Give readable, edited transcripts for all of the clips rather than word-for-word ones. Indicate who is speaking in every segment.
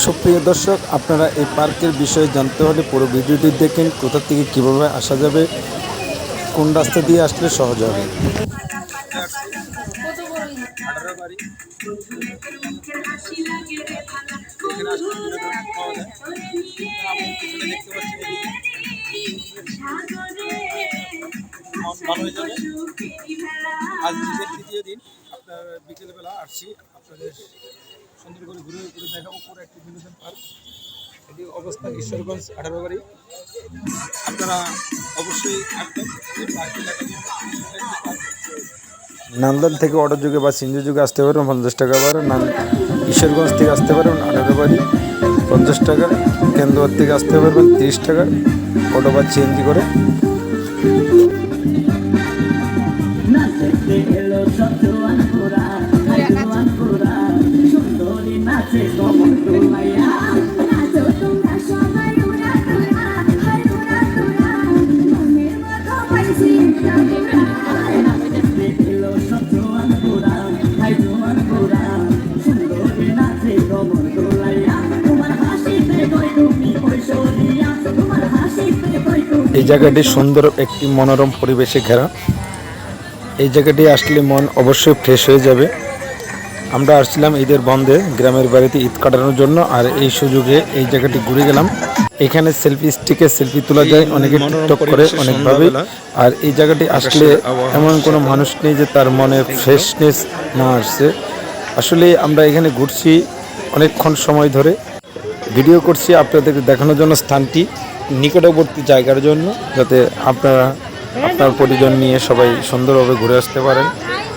Speaker 1: সুপ্রিয় দর্শক, আপনারা এই পার্কের বিষয়ে জানতে হলে পুরো ভিডিওটি দেখেন। কোথা থেকে কিভাবে আসা যাবে, কোন রাস্তা দিয়ে আসলে সহজ হবে।
Speaker 2: আজ তৃতীয় দিন, আপনার বিকেলবেলা আসছি আপনাদের সুন্দর করে ঘুরে ঘুরে দেখাবো পুরো একটি বিনোদন পার্ক। এটি অবস্থান ঈশ্বরগঞ্জ 18 বাড়ি। আপনারা অবশ্যই আসবেন এই পার্কে দেখার জন্য।
Speaker 1: নান্দাল থেকে অটো যুগে বা সিঞ্জু যুগে আসতে পারবেন 50 টাকা ভাড়া। ঈশ্বরগঞ্জ থেকে আসতে পারবেন 18 বাড়ি 50 টাকা। কেন্দ্রবাদ থেকে আসতে পারবেন 30 টাকা অটো বা সিএনজি করে। এই জায়গাটি সুন্দর একটি মনোরম পরিবেশে ঘেরা। এই জায়গাটি আসলে মন অবশ্যই ফ্রেশ হয়ে যাবে। আমরা আসছিলাম ঈদের বন্ধে গ্রামের বাড়িতে ঈদ কাটানোর জন্য, আর এই সুযোগে এই জায়গাটি ঘুরে গেলাম। এখানে সেলফি স্টিকে সেলফি তোলা যায়, অনেকে টিকটক করে অনেকভাবে। আর এই জায়গাটি আসলে এমন কোনো মানুষ নেই যে তার মনে ফ্রেশনেস না আসছে। আসলে আমরা এখানে ঘুরছি অনেকক্ষণ সময় ধরে, ভিডিও করছি আপনাদেরকে দেখানোর জন্য স্থানটি নিকটবর্তী জায়গার জন্য, যাতে আপনারা আপনার পরিজন নিয়ে সবাই সুন্দরভাবে ঘুরে আসতে পারেন।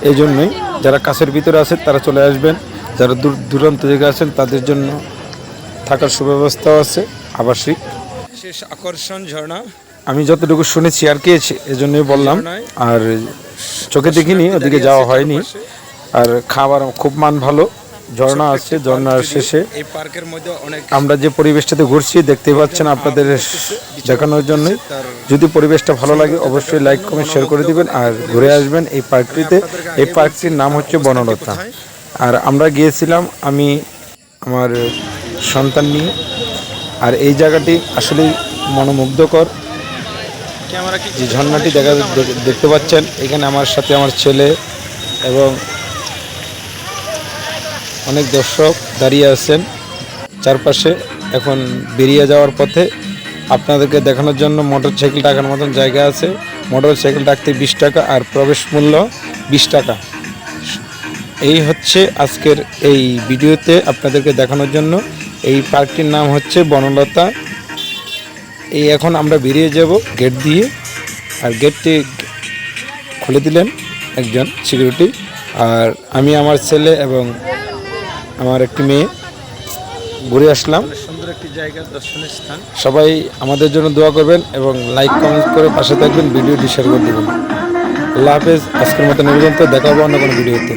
Speaker 1: এই জন্যই যারা কাছের ভিতরে আছেন তারা চলে আসবেন, যারা দূর দূরান্ত থেকে আছেন তাদের জন্য থাকার সুব্যবস্থাও আছে আবাসিক।
Speaker 2: শেষ আকর্ষণ ঝর্ণা,
Speaker 1: আমি যতটুকু শুনেছি আর কি, এজন্যই বললাম। আর চোখে দেখিনি, ওদিকে যাওয়া হয়নি। আর খাবার খুব মান ভালো, ঝর্ণা আছে। ঝর্ণার শেষে
Speaker 2: এই পার্কের মধ্যে অনেক
Speaker 1: আমরা যে পরিবেশটাতে ঘুরছি দেখতে পাচ্ছেন, আপনাদের দেখানোর জন্য। যদি পরিবেশটা ভালো লাগে অবশ্যই লাইক কমেন্ট শেয়ার করে দিবেন আর ঘুরে আসবেন এই পার্কটিতে। এই পার্কটির নাম হচ্ছে বনলতা। আর আমরা গিয়েছিলাম আমি আমার সন্তান নিয়ে। আর এই জায়গাটি আসলে মনোমুগ্ধকর। যে ঝর্ণাটি দেখতে পাচ্ছেন, এখানে আমার সাথে আমার ছেলে এবং অনেক দর্শক দাঁড়িয়ে আছেন চারপাশে। এখন বেরিয়ে যাওয়ার পথে আপনাদেরকে দেখানোর জন্য মোটরসাইকেল রাখার মতন জায়গা আছে। মোটরসাইকেল রাখতে 20 টাকা আর প্রবেশ মূল্য 20 টাকা। এই হচ্ছে আজকের এই ভিডিওতে আপনাদেরকে দেখানোর জন্য। এই পার্কটির নাম হচ্ছে বনলতা। এই এখন আমরা বেরিয়ে যাব গেট দিয়ে। আর গেটটি খুলে দিলেন একজন সিকিউরিটি। আর আমি আমার ছেলে এবং আমার একটি মেয়ে ঘুরে আসলাম।
Speaker 2: সুন্দর একটি জায়গা, দর্শনীয় স্থান।
Speaker 1: সবাই আমাদের জন্য দোয়া করবেন এবং লাইক কমেন্ট করে পাশে থাকবেন, ভিডিওটি শেয়ার করে দেবেন। আল্লাহ হাফেজ। আজকের মতো নিবেদন, দেখা হবে অন্য কোনো ভিডিওতে।